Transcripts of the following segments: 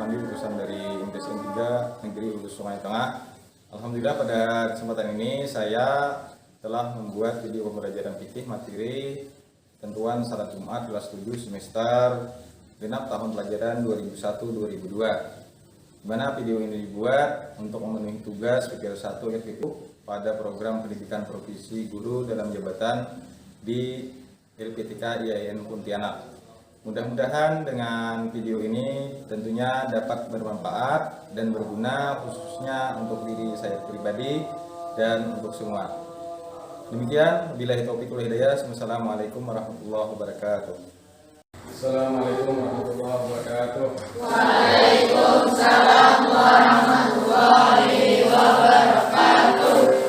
Rusmandi, lulusan dari MTSN 3 Negeri Lulus Sungai Tengah. Alhamdulillah pada kesempatan ini saya telah membuat video pembelajaran fikih materi tentuan salat Jumat kelas 7 semester genap tahun pelajaran 2001-2002. Di mana video ini dibuat untuk memenuhi tugas PPL1 FIQ pada program pendidikan profesi guru dalam jabatan di LPTK IAIN Pontianak. Mudah-mudahan dengan video ini tentunya dapat bermanfaat dan berguna khususnya untuk diri saya pribadi dan untuk semua. Demikian, billahi taufiq wal hidayah. Wassalamualaikum warahmatullahi wabarakatuh. Assalamualaikum warahmatullahi wabarakatuh. Waalaikumsalam warahmatullahi wabarakatuh.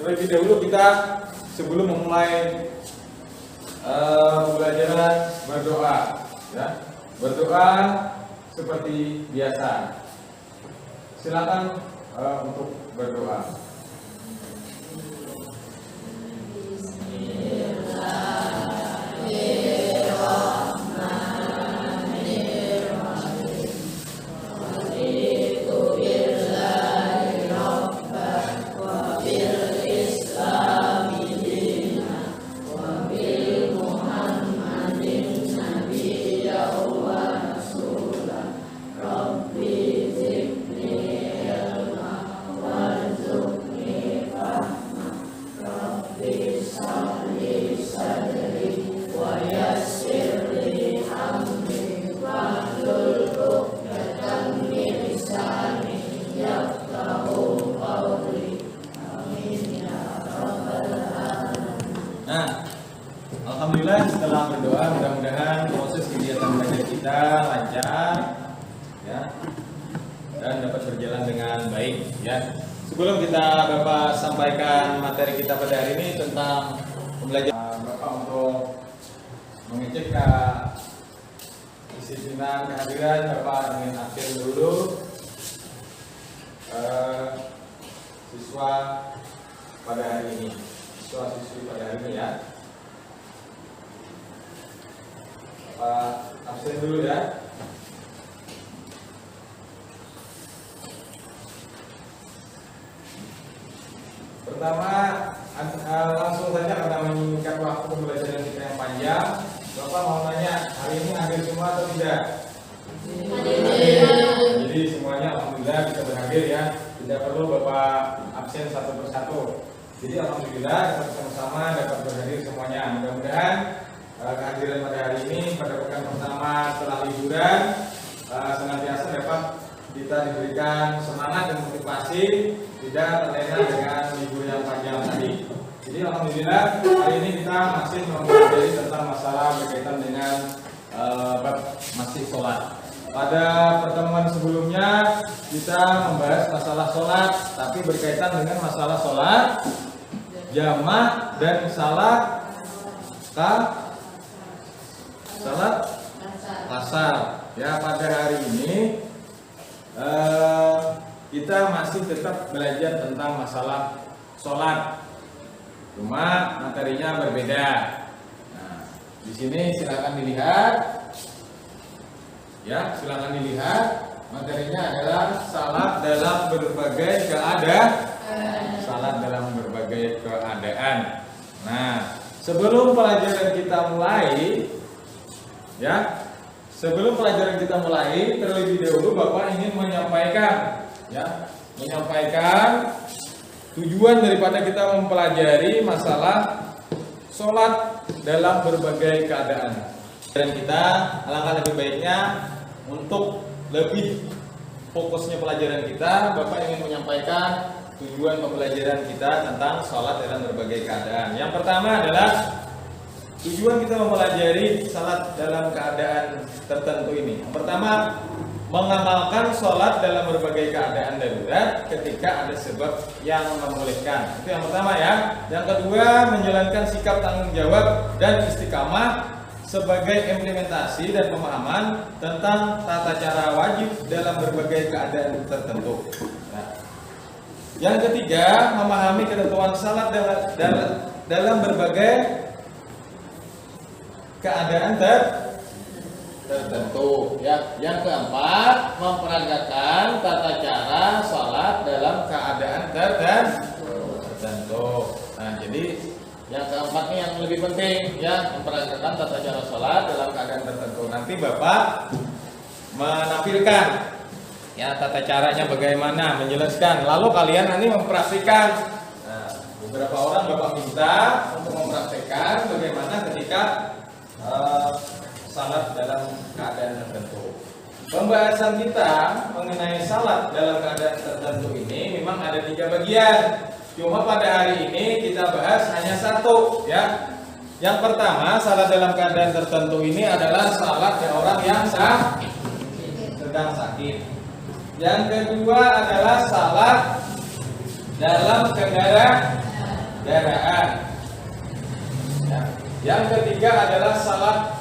Terlebih dahulu kita sebelum memulai pembelajaran berdoa, ya. Berdoa seperti biasa. Silakan untuk berdoa. Nah, alhamdulillah setelah berdoa mudah-mudahan proses kegiatan belajar kita lancar, ya, dan dapat berjalan dengan baik, ya. Sebelum kita Bapak sampaikan materi kita pada hari ini tentang pembelajaran, Bapak untuk mengecek kedisiplinan kehadiran Bapak dengan absen dulu siswa pada hari ini. Siswa-siswi pada hari ini, ya. Pak absen dulu, ya. Pertama, langsung saja karena menginginkan waktu pembelajaran kita yang panjang, Bapak mau tanya, hari ini hadir semua atau tidak? Hadir. Jadi semuanya alhamdulillah bisa berhadir, ya. Tidak perlu Bapak absen satu persatu. Jadi alhamdulillah kita bersama-sama dapat berhadir semuanya. Mudah-mudahan kehadiran pada hari ini pada pekan pertama setelah liburan senantiasa dapat kita diberikan semangat dan motivasi, tidak terlena dengan libur yang panjang tadi. Jadi alhamdulillah hari ini kita masih mempelajari tentang masalah berkaitan dengan bab masih sholat. Pada pertemuan sebelumnya kita membahas masalah sholat, tapi berkaitan dengan masalah sholat jamak dan salat kasar. Ya, pada hari ini kita masih tetap belajar tentang masalah sholat, cuma materinya berbeda. Nah, di sini silakan dilihat, ya, silakan dilihat. Materinya adalah salat dalam berbagai keadaan. Salat dalam berbagai keadaan. Nah, sebelum pelajaran kita mulai, ya, sebelum pelajaran kita mulai, terlebih dahulu Bapak ingin menyampaikan, ya, menyampaikan tujuan daripada kita mempelajari masalah sholat dalam berbagai keadaan. Dan kita alangkah lebih baiknya untuk lebih fokusnya pelajaran kita, Bapak ingin menyampaikan tujuan pembelajaran kita tentang sholat dalam berbagai keadaan. Yang pertama adalah tujuan kita mempelajari sholat dalam keadaan tertentu ini. Yang pertama, mengamalkan sholat dalam berbagai keadaan darurat ketika ada sebab yang membolehkan. Itu yang pertama ya. Yang kedua, menjalankan sikap tanggung jawab dan istiqamah sebagai implementasi dan pemahaman tentang tata cara wajib dalam berbagai keadaan tertentu. Nah, yang ketiga, memahami ketentuan salat dalam berbagai keadaan tertentu. Ya. Yang keempat, memperagakan tata cara salat dalam keadaan tertentu. Nah, jadi yang keempat ini yang lebih penting, ya, memperagakan tata cara salat dalam keadaan tertentu. Nanti Bapak menampilkan ya tata caranya bagaimana, menjelaskan, lalu kalian nanti mempraktikkan. Nah, beberapa orang Bapak minta untuk mempraktikkan bagaimana ketika salat dalam keadaan tertentu. Pembahasan kita mengenai salat dalam keadaan tertentu ini memang ada 3 bagian. Cuma pada hari ini kita bahas hanya 1 ya. Yang pertama, salat dalam keadaan tertentu ini adalah salat orang yang sedang sakit. Yang kedua adalah salat dalam kendaraan. Ya. Yang ketiga adalah salat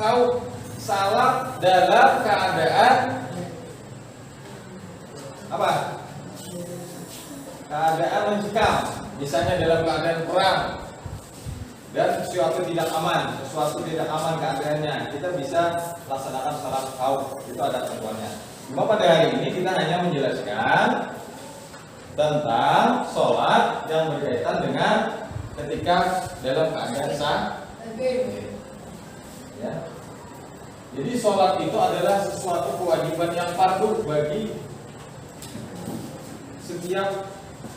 dalam keadaan apa? Keadaan mencekam. Misalnya dalam keadaan perang dan sesuatu tidak aman keadaannya, kita bisa laksanakan salat khauf. Itu ada ketentuannya. Cuma pada hari ini kita hanya menjelaskan tentang sholat yang berkaitan dengan ketika dalam keadaan sakit. Ya. Jadi sholat itu adalah sesuatu kewajiban yang fardu bagi setiap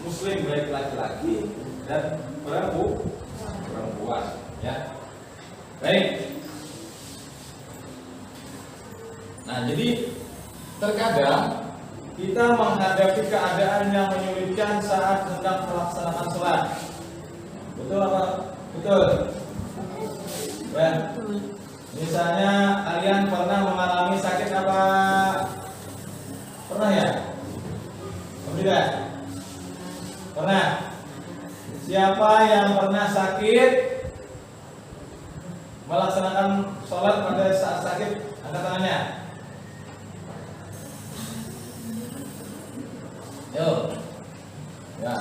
muslim, baik laki-laki dan perempuan. Ya. Baik. Nah, jadi terkadang kita menghadapi keadaan yang menyulitkan saat sedang melaksanakan sholat. Betul apa? Betul. Ya. Misalnya kalian pernah mengalami sakit apa? Pernah ya? Tidak? Pernah? Siapa yang pernah sakit melaksanakan sholat pada saat sakit? Angkat tangannya. Yuk, ya,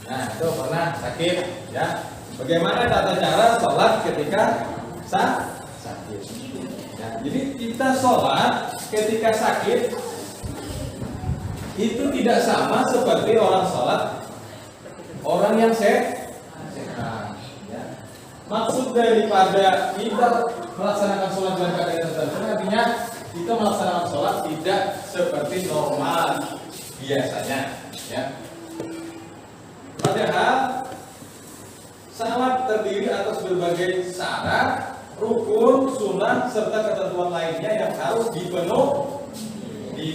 nah itu pernah sakit, ya. Bagaimana tata cara sholat ketika sakit? Ya, jadi kita sholat ketika sakit itu tidak sama seperti orang sholat orang yang sehat. Ya. Maksud daripada kita melaksanakan sholat dalam keadaan tertentu artinya kita melaksanakan sholat tidak seperti normal biasanya, ya. Padahal salat terdiri atas berbagai syarat, rukun, sunnah serta ketentuan lainnya yang harus dipenuhi.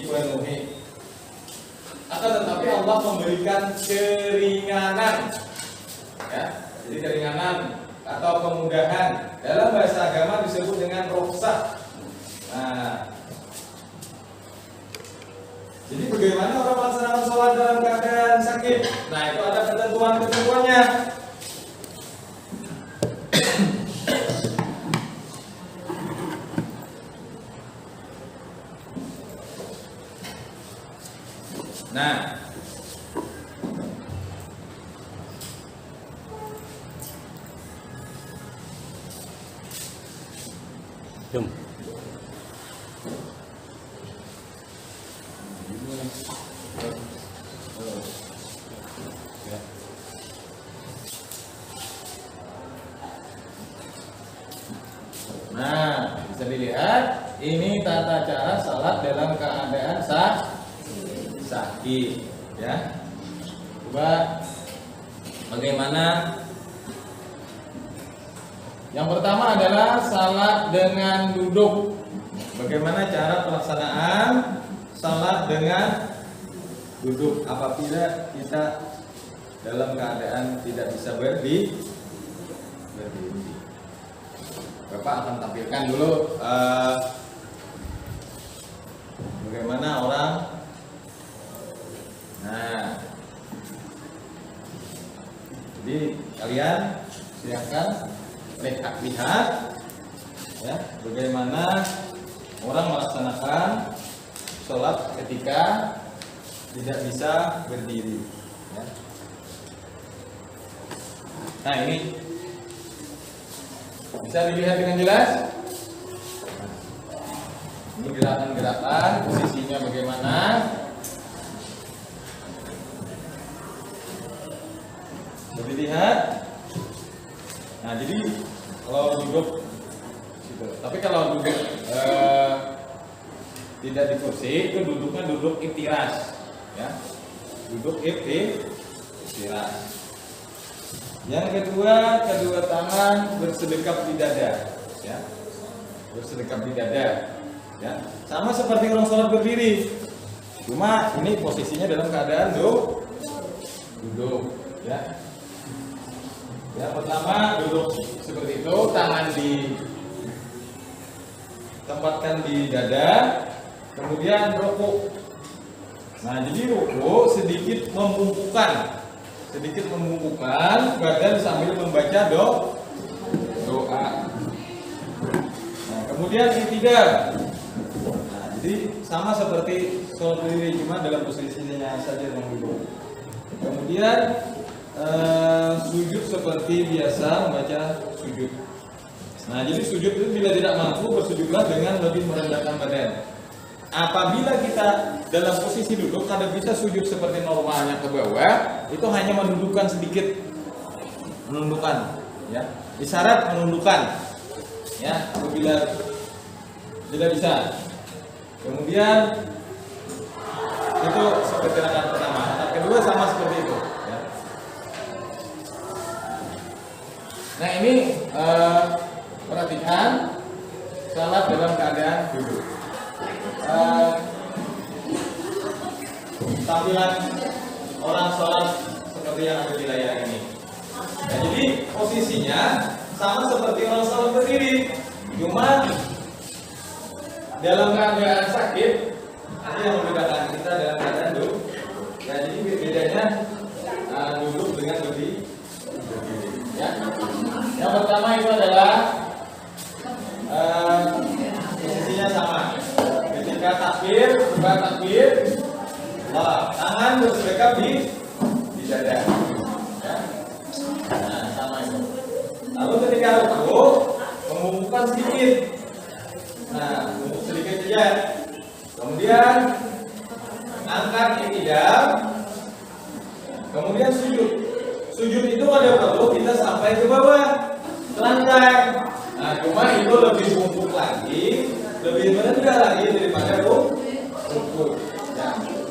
Akan tetapi Allah memberikan keringanan, ya. Jadi keringanan atau kemudahan dalam bahasa agama disebut dengan rukhsah. Nah, jadi bagaimana orang melaksanakan sholat dalam keadaan sakit? Nah, itu ada ketentuannya. Nah, Jom. Nah, bisa dilihat ini tata cara salat dalam keadaan sakit, ya. Coba bagaimana? Yang pertama adalah salat dengan duduk. Bagaimana cara pelaksanaan salat dengan duduk apabila kita dalam keadaan tidak bisa berdiri. Bapak akan tampilkan dulu bagaimana orang. Nah, jadi kalian silakan lihat ya bagaimana orang melaksanakan sholat ketika tidak bisa berdiri ya. Nah, ini bisa dilihat dengan jelas. Ini gerakan-gerakan, posisinya bagaimana. Bisa dilihat. Nah, jadi kalau duduk gitu. Tapi kalau duduk tidak di kursi, itu duduknya duduk iftiras ya. Duduk iftiras. Yang kedua, kedua tangan bersedekap di dada, ya, bersedekap di dada, ya, sama seperti orang sholat berdiri, cuma ini posisinya dalam keadaan duduk, ya. Yang pertama duduk seperti itu, tangan ditempatkan di dada, kemudian rukuk. Nah, jadi rukuk sedikit membungkukkan badan sambil membaca doa. Nah, kemudian i'tidal. Nah, jadi sama seperti sholat berdiri, cuma dalam posisinya saja yang duduk. Kemudian sujud seperti biasa membaca sujud. Nah, jadi sujud itu bila tidak mampu bersujudlah dengan lebih merendahkan badan. Apabila kita dalam posisi duduk kada bisa sujud seperti normalnya ke bawah, itu hanya menundukkan sedikit, menundukkan, ya, isyarat menundukkan, ya, apabila tidak bisa. Kemudian itu seperti rakaat pertama, rakaat kedua sama seperti itu, ya. Nah, ini perhatikan salat dalam keadaan duduk. Tampilan orang sholat seperti yang ada di layar ini. Nah, jadi posisinya sama seperti orang sholat berdiri, cuma dalam keadaan sakit ada yang membedakan kita dalam keadaan duduk. Nah, jadi bedanya duduk dengan berdiri. Ya. Yang pertama itu adalah posisinya sama. Ketika takbir, bukan takbir, tangan bersedekap di dada. Ya. Nah, sama itu. Lalu ketika rukuk, membungkukkan sedikit. Nah, bungkuk sedikit saja. Kemudian angkat i'tidal. Kemudian sujud. Sujud itu ada perlu kita sampai ke bawah, ke lantai. Nah, cuma itu lebih bungkuk lagi, lebih merendah lagi daripada rukuk. Ya,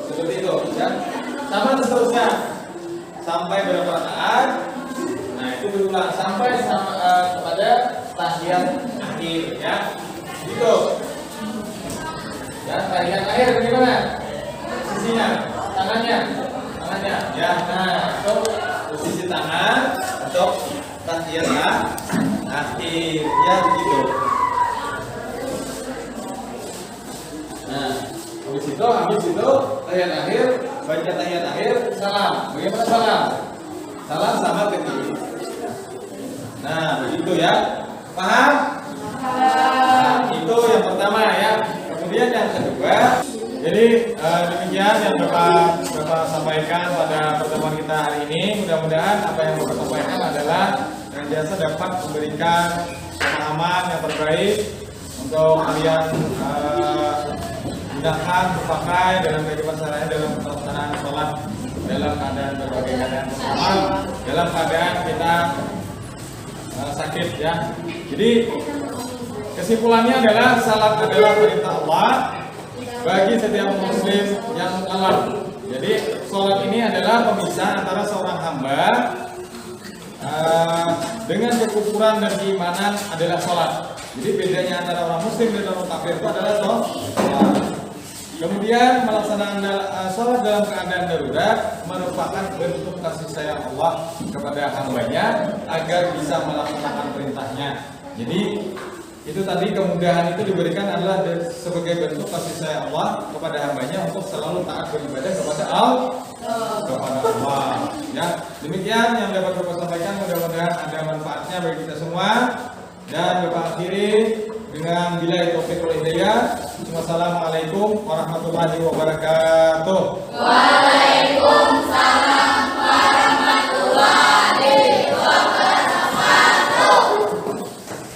seperti itu, ya. Sama seterusnya sampai berapa rakaat. Nah, itu berulang sampai kepada tahiyat akhir, ya. Gitu. Ya, tahiyat akhir bagaimana? Posisinya, tangannya, ya. Nah, itu posisi tangan untuk tahiyat akhir, ya, begitu. Nah, habis itu tahiyat akhir, baca tahiyat akhir, salam. Bagaimana salam? Salam sama ketiga. Nah, begitu ya. Paham? Nah, itu yang pertama ya. Kemudian yang kedua, jadi demikian yang Bapak sampaikan pada pertemuan kita hari ini. Mudah-mudahan apa yang Bapak sampaikan adalah yang biasa dapat memberikan pemahaman yang terbaik untuk kalian gunakan, terpakai dalam kehidupan sehari-hari dalam pelaksanaan sholat dalam keadaan berbagai keadaan normal, dalam keadaan kita sakit, ya. Jadi kesimpulannya adalah salat adalah perintah Allah bagi setiap muslim yang mukallaf. Jadi sholat ini adalah pemisah antara seorang hamba dengan kekufuran dan keimanan adalah sholat. Jadi bedanya antara orang muslim dan orang kafir itu adalah sholat. Kemudian melaksanakan sholat dalam keadaan darurat merupakan bentuk kasih sayang Allah kepada hambanya agar bisa melaksanakan perintahnya. Jadi itu tadi kemudahan itu diberikan adalah sebagai bentuk kasih sayang Allah kepada hambanya untuk selalu taat beribadah kepada Allah. Ya, demikian yang dapat Bapak sampaikan, mudah-mudahan ada manfaatnya bagi kita semua. Dan Bapak akhiri dengan billahi taufiq wal hidayah. Wassalamualaikum warahmatullahi wabarakatuh. Waalaikumsalam.